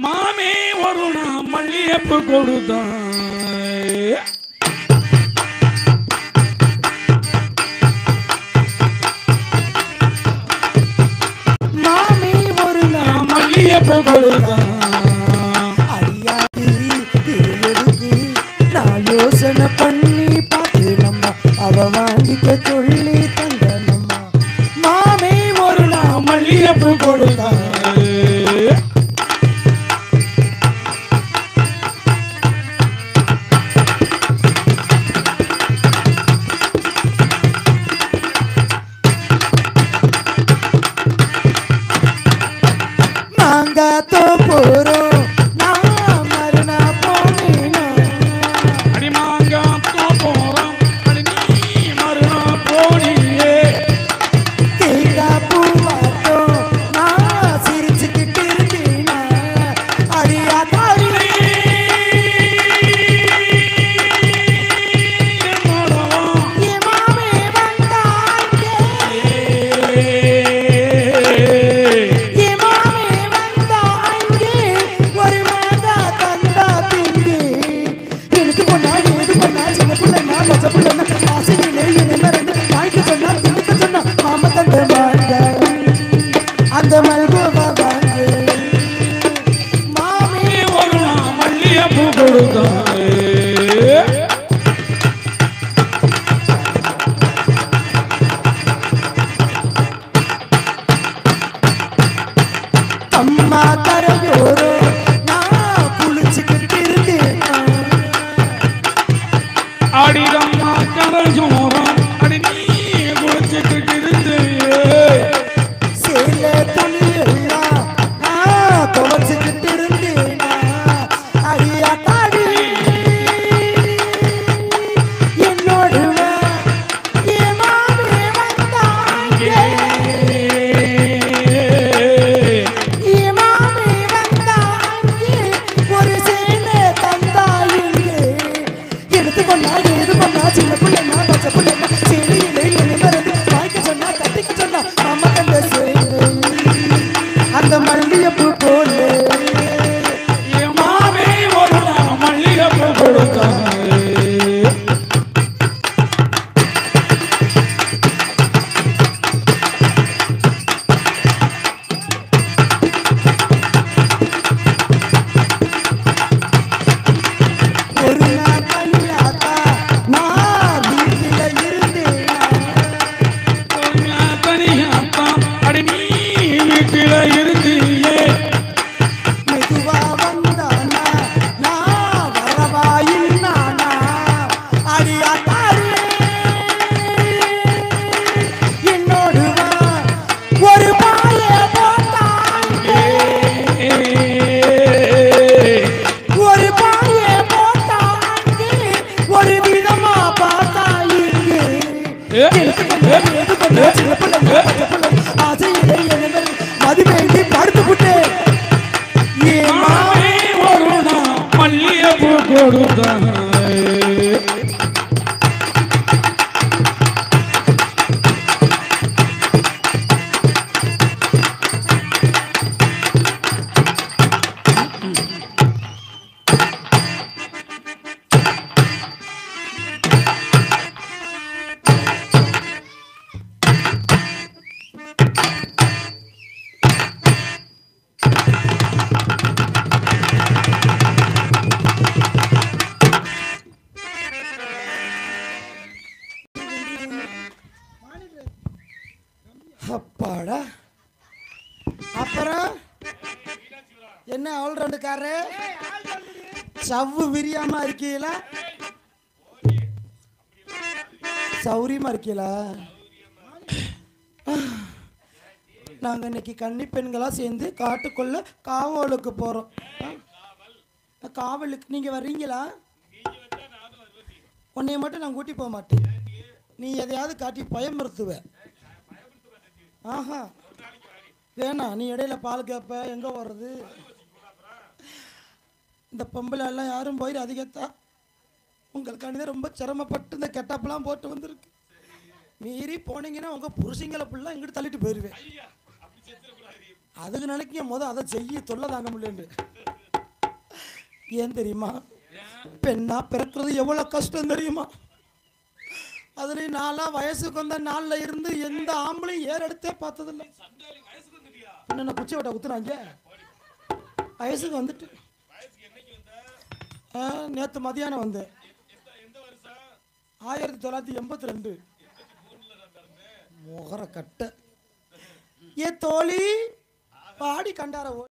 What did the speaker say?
மாமே ஒரு நான் மல்லியப்பு கொடுத்தான் மாமே ஒரு நான் மல்லியப்பு கொடுத்தான் நான் யோசனை பண்ணி பார்த்து நம்ம அவ வாங்கிக்க சொல்லி தந்த நம்ம மாமே ஒரு நான் மல்லியப்பு கொடுத்தான் நாங்காத்தோ போறோம் அப்பாடா. அப்புறம் என்ன ஆல்ரவுண்டுக்காரரு சவ்வு விரியாம இருக்கீங்களா? சௌரியமா இருக்கீங்களா? நாங்க இன்னைக்கு கன்னி பெண்களா சேர்ந்து காட்டுக்குள்ள காவலுக்கு போறோம். காவலுக்கு நீங்க வர்றீங்களா? உன்னைய மட்டும் நான் கூட்டி போக மாட்டேன். நீ எதையாவது காட்டி பயமுறுத்துவ. ஆஹா வேணாம். நீ இடையில பால் கேப்ப எங்க வர்றது? இந்த பொம்பளை எல்லாம் யாரும் போயிரு அதிகத்தா. உங்களுக்கு ரொம்ப சிரமப்பட்டு இந்த கெட்டப்பெல்லாம் போட்டு வந்திருக்கு. மீறி போனீங்கன்னா உங்க புருஷங்களை ஃபுல்லாக இங்கிட்டு தள்ளிட்டு போயிடுவேன். அதுக்கு நினைக்க அதை செய்ய தொல்லை தாங்க முடியல. ஏன் தெரியுமா? பெண்ணா பிறக்கிறது எவ்வளவு கஷ்டம் தெரியுமா? அதுலேயும் நான்லாம் வயசுக்கு வந்த நாளில் இருந்து எந்த ஆம்பளையும் எடுத்தே பார்த்ததில்லை. என்ன குச்சி வட்டை குத்துறாங்க. வயசுக்கு வந்துட்டு நேற்று மதியானம் வந்தேன். 1982. முகர கட்ட ஏ தோழி பாடி கண்டார